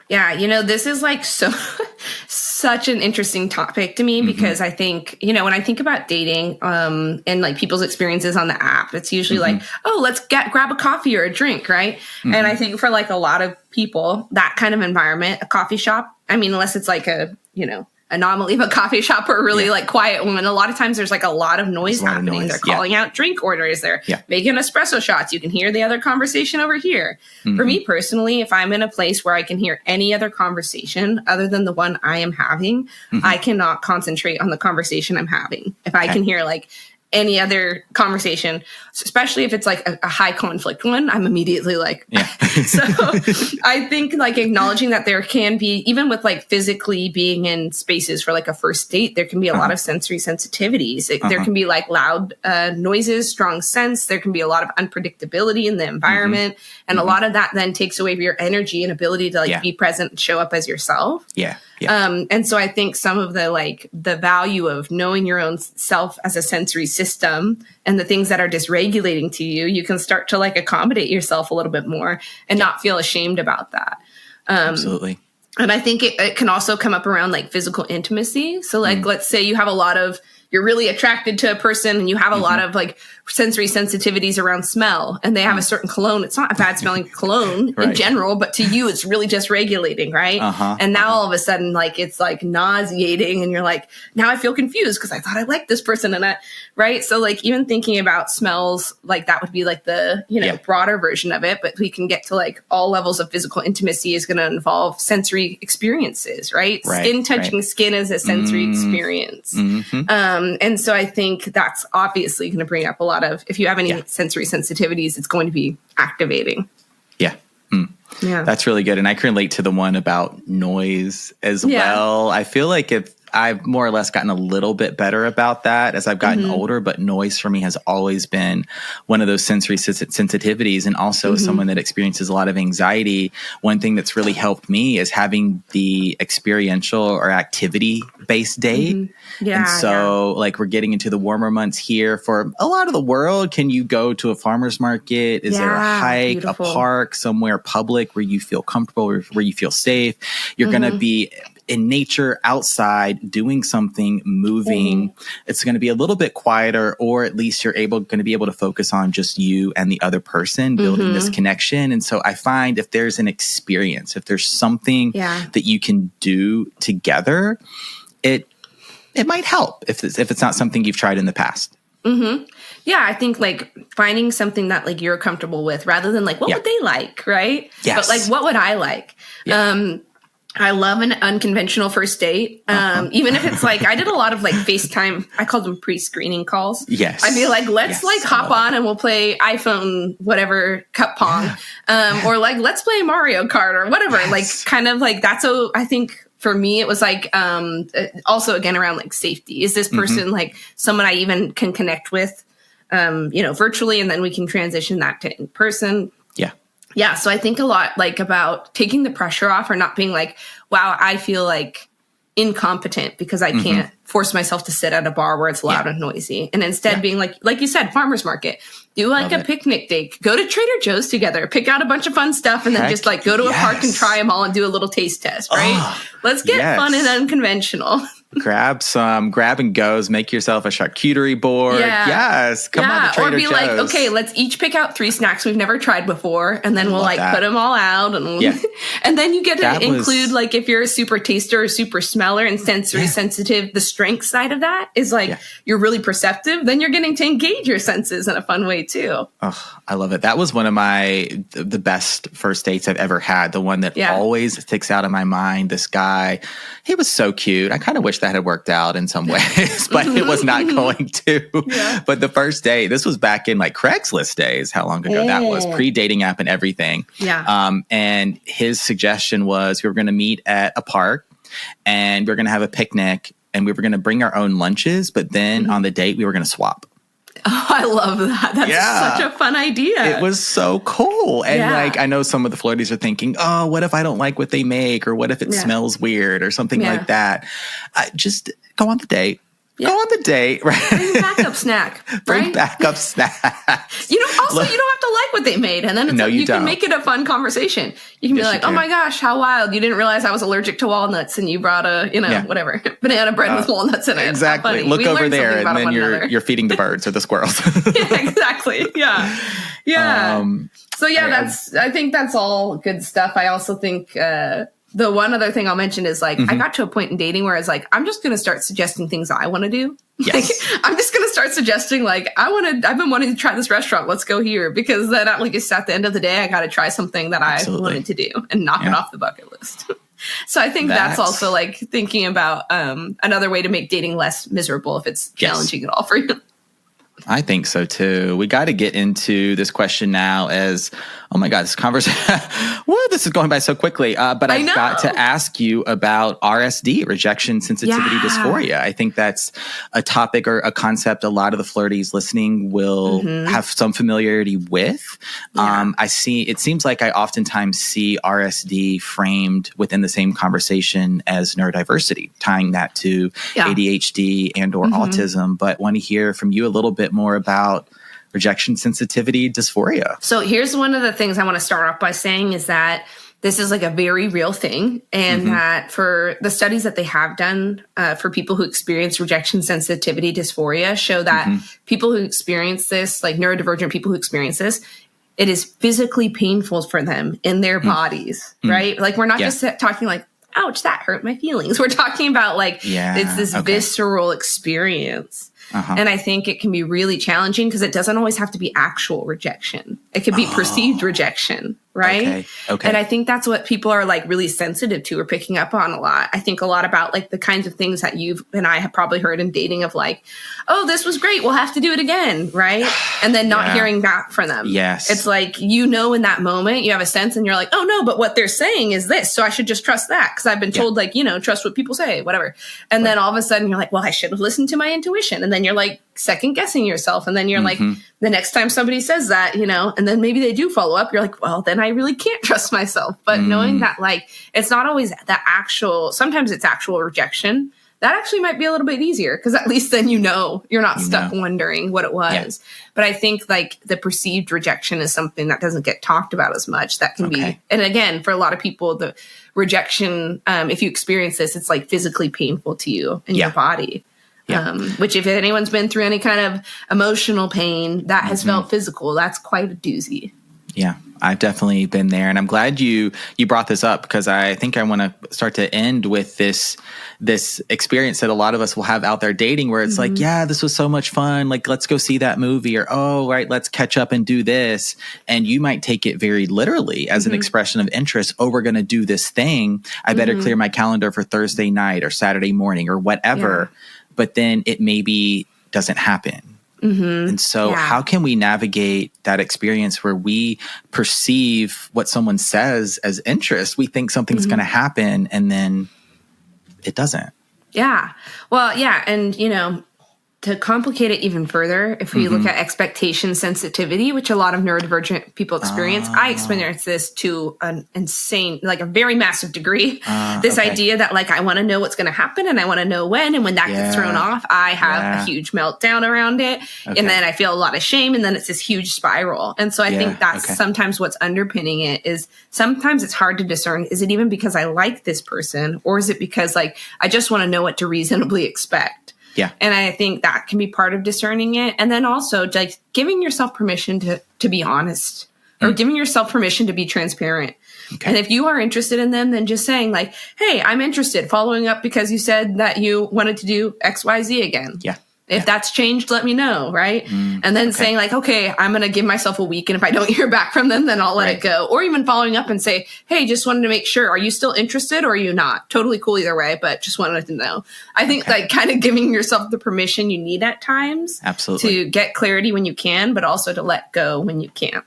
Yeah, this is like such an interesting topic to me because I think, when I think about dating and like people's experiences on the app, it's usually like, oh, let's grab a coffee or a drink, right? And I think for like a lot of people, that kind of environment, a coffee shop, I mean, unless it's like a, anomaly of a coffee shop or a really like quiet one. A lot of times there's like a lot of noise happening. They're calling out drink orders. They're making espresso shots. You can hear the other conversation over here. For me personally, if I'm in a place where I can hear any other conversation other than the one I am having, I cannot concentrate on the conversation I'm having. If I can hear like any other conversation, especially if it's like a high conflict one, I'm immediately like, so I think like acknowledging that there can be, even with like physically being in spaces for like a first date, there can be a lot of sensory sensitivities. There can be like loud noises, strong scents. There can be a lot of unpredictability in the environment. And a lot of that then takes away your energy and ability to like be present and show up as yourself. And so I think some of the value of knowing your own self as a sensory system system and the things that are dysregulating to you, you can start to like accommodate yourself a little bit more and not feel ashamed about that. Absolutely. And I think it can also come up around like physical intimacy. So like, let's say you have you're really attracted to a person and you have a lot of like sensory sensitivities around smell, and they have a certain cologne. It's not a bad smelling cologne in general, but to you, it's really just regulating, right? And now all of a sudden, like, it's like nauseating and you're like, now I feel confused because I thought I liked this person right? So like even thinking about smells, like that would be like the, broader version of it, but we can get to like all levels of physical intimacy is going to involve sensory experiences, right? Skin touching skin is a sensory experience. And so I think that's obviously going to bring up a lot of, if you have any sensory sensitivities, it's going to be activating. Yeah. Yeah. That's really good. And I can relate to the one about noise as well. I feel like I've more or less gotten a little bit better about that as I've gotten older, but noise for me has always been one of those sensory sensitivities. And also as someone that experiences a lot of anxiety, one thing that's really helped me is having the experiential or activity-based date. And so like we're getting into the warmer months here for a lot of the world. Can you go to a farmer's market? Is there a hike, a park, somewhere public where you feel comfortable, where you feel safe? You're going to be in nature, outside, doing something, moving. It's going to be a little bit quieter, or at least you're going to be able to focus on just you and the other person, building this connection. And so I find if there's an experience, if there's something that you can do together, it might help if it's not something you've tried in the past. Yeah, I think like finding something that like you're comfortable with rather than like, what would they like, right? But like, what would I like? I love an unconventional first date. Even if it's like, I did a lot of like FaceTime, I called them pre-screening calls. I'd be like, let's like hop on and we'll play iPhone, whatever, cup pong. Or like, let's play Mario Kart or whatever. Like kind of like that's I think for me, it was like, also again around like safety. Is this person like someone I even can connect with, virtually, and then we can transition that to in person. Yeah. So I think a lot like about taking the pressure off, or not being like, wow, I feel like incompetent because I can't force myself to sit at a bar where it's loud and noisy. And instead being like you said, farmer's market, do like a picnic date, go to Trader Joe's together, pick out a bunch of fun stuff, and then just like go to a park and try them all and do a little taste test, right? Let's get fun and unconventional. Grab some grab and goes, make yourself a charcuterie board. Come on to Trader Joe's. Or be like, okay, let's each pick out 3 snacks we've never tried before, and then we'll like put them all out, and and then you get to include like if you're a super taster or super smeller and sensory sensitive, the strength side of that is like you're really perceptive, then you're getting to engage your senses in a fun way too. Oh, I love it. That was one of the best first dates I've ever had. The one that always sticks out in my mind. This guy, he was so cute. I kind of wish that had worked out in some ways, but it was not going to. But the first day, this was back in like Craigslist days, how long ago that was, pre-dating app and everything. And his suggestion was we were going to meet at a park and we were going to have a picnic and we were going to bring our own lunches, but then on the date we were going to swap. Oh, I love that. That's such a fun idea. It was so cool. And like, I know some of the flirties are thinking, oh, what if I don't like what they make? Or what if it smells weird or something like that? Just go on the date. Go on the date. Right? Bring backup snack. Bring backup snack. You don't have to like what they made. And then it's you can make it a fun conversation. You can be like, oh my gosh, how wild. You didn't realize I was allergic to walnuts and you brought whatever, banana bread with walnuts in it. Exactly. Look over there and then you're feeding the birds or the squirrels. Exactly. Yeah. I think that's all good stuff. I also think, the one other thing I'll mention is like, I got to a point in dating where I was like, I'm just going to start suggesting things I want to do. Like, I'm just going to start suggesting like, I've been wanting to try this restaurant. Let's go here. Because then at the end of the day, I got to try something that I wanted to do and knock it off the bucket list. So I think that's also like thinking about another way to make dating less miserable if it's challenging at all for you. I think so too. We got to get into this question now as, oh my God, this conversation, whoa, this is going by so quickly. But I've got to ask you about RSD, rejection, sensitivity, dysphoria. I think that's a topic or a concept a lot of the flirties listening will have some familiarity with. It seems like I oftentimes see RSD framed within the same conversation as neurodiversity, tying that to ADHD and or autism, but want to hear from you a little bit more about rejection, sensitivity, dysphoria. So here's one of the things I want to start off by saying is that this is like a very real thing, and that for the studies that they have done for people who experience rejection, sensitivity, dysphoria show that people who experience this, like neurodivergent people who experience this, it is physically painful for them in their bodies, right? Like we're not just talking like, ouch, that hurt my feelings. We're talking about like, it's this visceral experience. And I think it can be really challenging because it doesn't always have to be actual rejection. It could be perceived rejection, right? Okay. And I think that's what people are like really sensitive to or picking up on a lot. I think a lot about like the kinds of things that you and I have probably heard in dating of like, oh, this was great, we'll have to do it again, right? And then not hearing back from them. Yes. It's like, you know, in that moment, you have a sense and you're like, oh no, but what they're saying is this, so I should just trust that because I've been told like, you know, trust what people say, whatever. And then all of a sudden you're like, well, I should have listened to my intuition. And then you're like second guessing yourself. And then you're like, the next time somebody says that, you know, and then maybe they do follow up, you're like, well, then I really can't trust myself. But knowing that like, it's not always the actual, sometimes it's actual rejection. That actually might be a little bit easier because at least then you know you're not stuck wondering what it was. But I think like the perceived rejection is something that doesn't get talked about as much. That can be, and again, for a lot of people, the rejection, if you experience this, it's like physically painful to you in your body. Which if anyone's been through any kind of emotional pain that has felt physical, that's quite a doozy. Yeah, I've definitely been there. And I'm glad you brought this up because I think I want to start to end with this experience that a lot of us will have out there dating where it's like, yeah, this was so much fun. Like, let's go see that movie or, oh, right, let's catch up and do this. And you might take it very literally as an expression of interest. Oh, we're going to do this thing. I better clear my calendar for Thursday night or Saturday morning or whatever. Yeah. But then it maybe doesn't happen. And so how can we navigate that experience where we perceive what someone says as interest? We think something's going to happen and then it doesn't. Yeah. Well, yeah. And, you know, to complicate it even further, if we look at expectation sensitivity, which a lot of neurodivergent people experience, I experience this to an insane, like a very massive degree. This idea that like, I want to know what's going to happen and I want to know when, and when that gets thrown off, I have a huge meltdown around it. And then I feel a lot of shame and then it's this huge spiral. And so I think that's sometimes what's underpinning it is sometimes it's hard to discern. Is it even because I like this person or is it because like, I just want to know what to reasonably expect? Yeah. And I think that can be part of discerning it. And then also like giving yourself permission to be honest or giving yourself permission to be transparent. Okay. And if you are interested in them, then just saying like, hey, I'm interested, following up because you said that you wanted to do X, Y, Z again. Yeah. If that's changed, let me know, right? And then saying like, okay, I'm going to give myself a week. And if I don't hear back from them, then I'll let it go. Or even following up and say, hey, just wanted to make sure, are you still interested or are you not? Totally cool either way, but just wanted to know. I think like kind of giving yourself the permission you need at times. Absolutely. To get clarity when you can, but also to let go when you can't.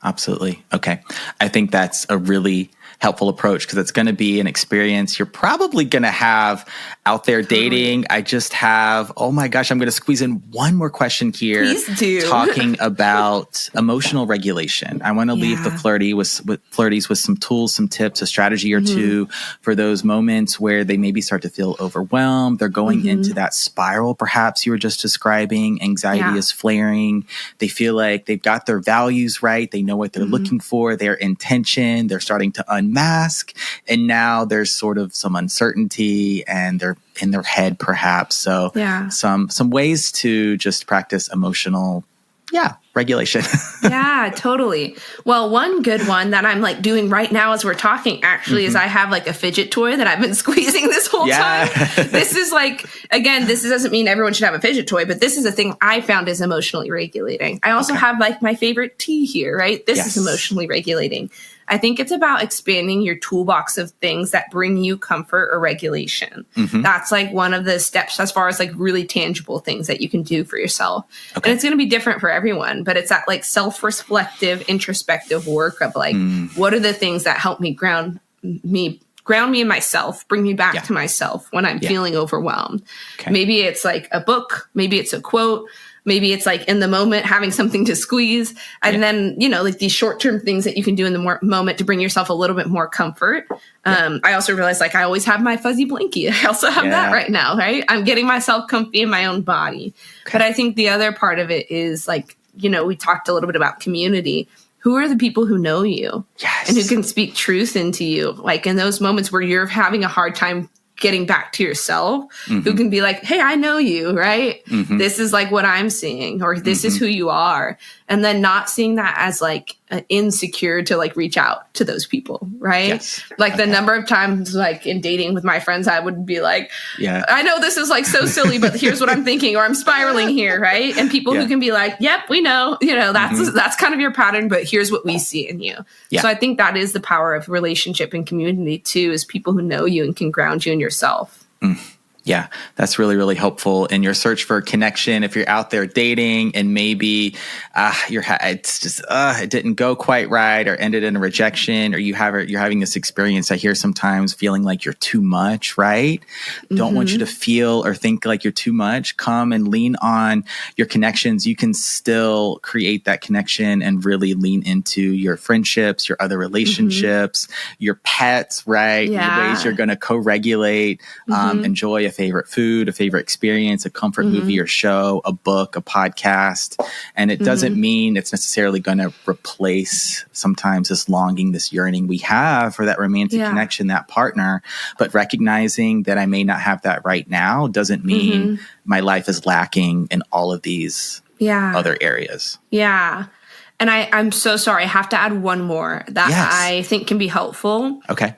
Absolutely. Okay. I think that's a really helpful approach because it's going to be an experience you're probably going to have out there dating. I just have, oh my gosh, I'm going to squeeze in one more question here. Please do. Talking about emotional regulation. I want to leave the flirties with some tools, some tips, a strategy or two for those moments where they maybe start to feel overwhelmed. They're going into that spiral, perhaps you were just describing. Anxiety is flaring. They feel like they've got their values right. They know what they're looking for, their intention. They're starting to unmask. And now there's sort of some uncertainty and they're in their head perhaps. So some ways to just practice emotional regulation. Yeah, totally. Well, one good one that I'm like doing right now as we're talking actually is I have like a fidget toy that I've been squeezing this whole time. This is like, again, this doesn't mean everyone should have a fidget toy, but this is a thing I found is emotionally regulating. I also have like my favorite tea here, right? This is emotionally regulating. I think it's about expanding your toolbox of things that bring you comfort or regulation. That's like one of the steps as far as like really tangible things that you can do for yourself. And it's going to be different for everyone, but it's that like self-reflective, introspective work of like, what are the things that help me ground me in myself, bring me back to myself when I'm feeling overwhelmed. Maybe it's like a book, maybe it's a quote, maybe it's like in the moment having something to squeeze. And then, you know, like these short-term things that you can do in the moment to bring yourself a little bit more comfort. I also realized like I always have my fuzzy blankie. I also have that right now, right? I'm getting myself comfy in my own body. But I think the other part of it is like, you know, we talked a little bit about community. Who are the people who know you and who can speak truth into you? Like in those moments where you're having a hard time getting back to yourself, who can be like, hey, I know you, right? This is like what I'm seeing, or this is who you are. And then not seeing that as like insecure to like reach out to those people, right? Like the number of times like in dating with my friends, I would be like, I know this is like so silly, but here's what I'm thinking, or I'm spiraling here, right? And people who can be like, yep, we know, you know, that's kind of your pattern, but here's what we see in you. So I think that is the power of relationship and community too, is people who know you and can ground you in yourself. Yeah, that's really, really helpful in your search for connection. If you're out there dating and maybe it didn't go quite right or ended in a rejection, or you're having this experience, I hear sometimes feeling like you're too much, right? Don't want you to feel or think like you're too much. Come and lean on your connections. You can still create that connection and really lean into your friendships, your other relationships, your pets, right? The ways you're going to co-regulate, enjoy a favorite food, a favorite experience, a comfort movie or show, a book, a podcast. And it doesn't mean it's necessarily going to replace sometimes this longing, this yearning we have for that romantic connection, that partner. But recognizing that I may not have that right now doesn't mean my life is lacking in all of these other areas. Yeah. And I'm so sorry. I have to add one more that I think can be helpful. Okay.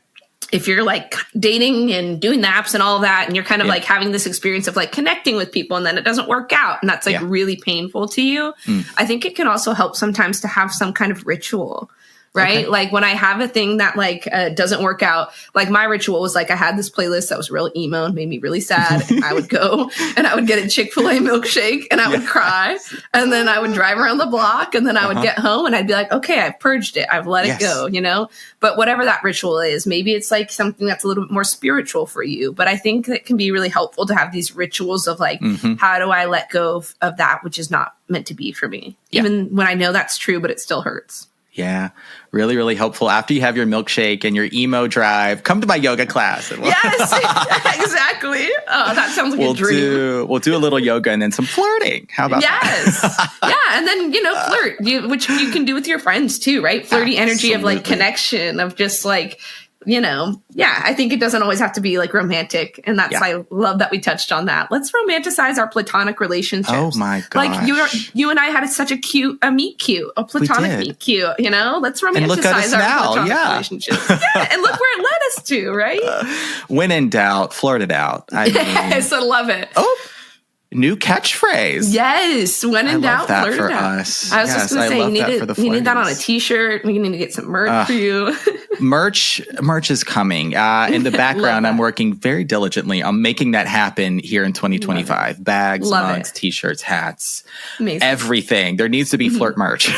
If you're like dating and doing the apps and all of that, and you're kind of like having this experience of like connecting with people and then it doesn't work out and that's like really painful to you, I think it can also help sometimes to have some kind of ritual. Right. Like when I have a thing that like doesn't work out, like my ritual was like I had this playlist that was real emo and made me really sad. And I would go and I would get a Chick-fil-A milkshake and I would cry. And then I would drive around the block and then I would get home and I'd be like, okay, I've purged it. I've let it go, you know, but whatever that ritual is, maybe it's like something that's a little bit more spiritual for you. But I think it can be really helpful to have these rituals of like, how do I let go of that which is not meant to be for me? Even when I know that's true, but it still hurts. Yeah, really, really helpful. After you have your milkshake and your emo drive, come to my yoga class. Yes, exactly. Oh, that sounds like a dream. We'll do a little yoga and then some flirting. How about that? Yeah, and then, you know, flirt, which you can do with your friends too, right? Flirty energy of like connection, of just like, you know, I think it doesn't always have to be like romantic. And that's, I love that we touched on that. Let's romanticize our platonic relationships. Oh my gosh. Like you and I had such a meet cute, a platonic meet cute, you know, let's romanticize our platonic relationships. And look where it led us to, right? When in doubt, flirt it out. Yes, I love it. Oh, new catchphrase. Yes. When in doubt, flirt it out. Us. I was just going to say, you need that on a t-shirt. We need to get some merch for you. Merch is coming. In the background, I'm working very diligently on making that happen here in 2025. Bags, mugs, t-shirts, hats, everything. There needs to be flirt merch.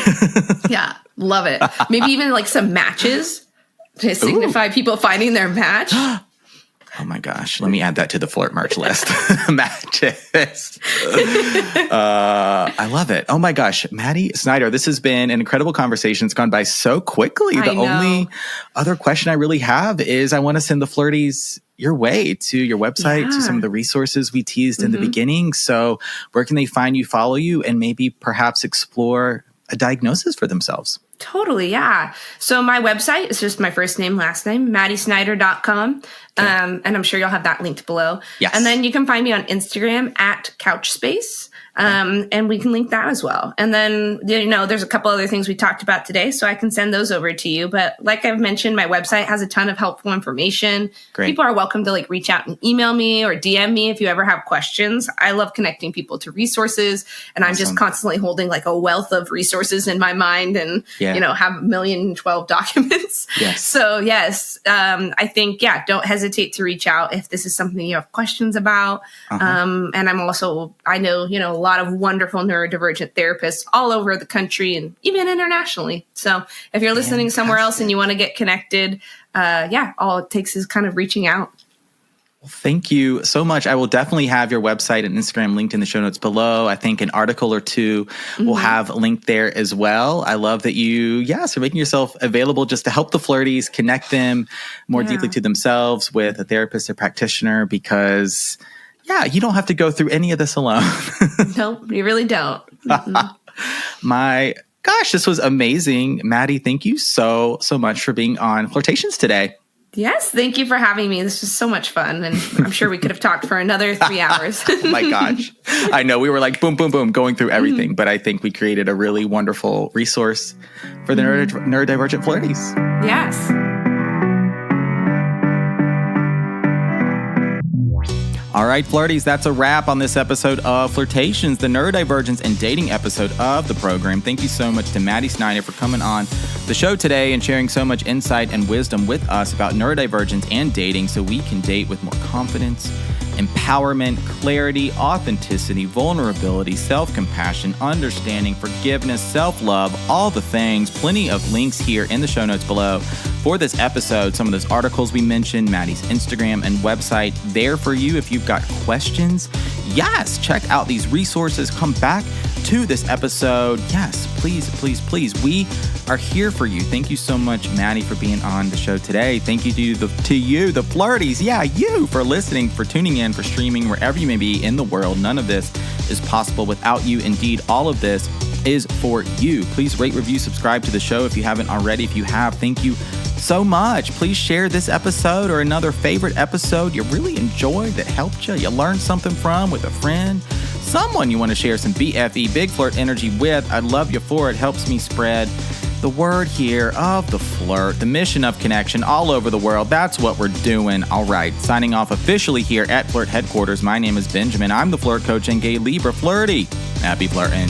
Yeah. Love it. Maybe even like some matches to signify people finding their match. Oh my gosh. Let me add that to the flirt merch list. Matches. I love it. Oh my gosh. Mady Snyder, this has been an incredible conversation. It's gone by so quickly. The only other question I really have is I want to send the flirties your way, to your website, to some of the resources we teased in the beginning. So where can they find you, follow you, and maybe perhaps explore a diagnosis for themselves? Totally, yeah. So my website is just my first name, last name, MadySnyder.com. And I'm sure you'll have that linked below. Yes. And then you can find me on Instagram at Couchspace. And we can link that as well. And then, there's a couple other things we talked about today, so I can send those over to you. But like I've mentioned, my website has a ton of helpful information. Great. People are welcome to reach out and email me or DM me if you ever have questions. I love connecting people to resources, and I'm just constantly holding a wealth of resources in my mind and, have 1,012 documents. Yes. So yes, I think, don't hesitate to reach out if this is something you have questions about. And I know, a lot of wonderful neurodivergent therapists all over the country and even internationally. So if you're listening somewhere else and you want to get connected, all it takes is kind of reaching out. Thank you so much. I will definitely have your website and Instagram linked in the show notes below. I think an article or two will have linked there as well. I love that you, are making yourself available just to help the flirties, connect them more deeply to themselves with a therapist or practitioner, because you don't have to go through any of this alone. Nope, you really don't. My gosh, this was amazing. Mady, thank you so much for being on Flirtations today. Yes, thank you for having me. This was so much fun, and I'm sure we could have talked for another 3 hours. Oh my gosh. I know, we were boom, boom, boom, going through everything, but I think we created a really wonderful resource for the neurodivergent flirties. Yes. All right, flirties, that's a wrap on this episode of Flirtations, the neurodivergence and dating episode of the program. Thank you so much to Mady Snyder for coming on the show today and sharing so much insight and wisdom with us about neurodivergence and dating, so we can date with more confidence, empowerment, clarity, authenticity, vulnerability, self-compassion, understanding, forgiveness, self-love, all the things. Plenty of links here in the show notes below for this episode. Some of those articles we mentioned, Mady's Instagram and website there for you if you've got questions. Yes, check out these resources. Come back to this episode. Yes, please, please, please. We are here for you. Thank you so much, Mady, for being on the show today. Thank you to you, the flirties. Yeah, you, for listening, for tuning in, for streaming, wherever you may be in the world. None of this is possible without you. Indeed, all of this is for you. Please rate, review, subscribe to the show if you haven't already. If you have, thank you so much. Please share this episode or another favorite episode you really enjoyed that helped you learned something from, with a friend, someone you want to share some BFE, big flirt energy with. I'd love you for it. Helps me spread the word here of the flirt, the mission of connection all over the world. That's what we're doing. All right, signing off officially here at Flirt Headquarters. My name is Benjamin. I'm the flirt coach and gay Libra flirty. Happy flirting.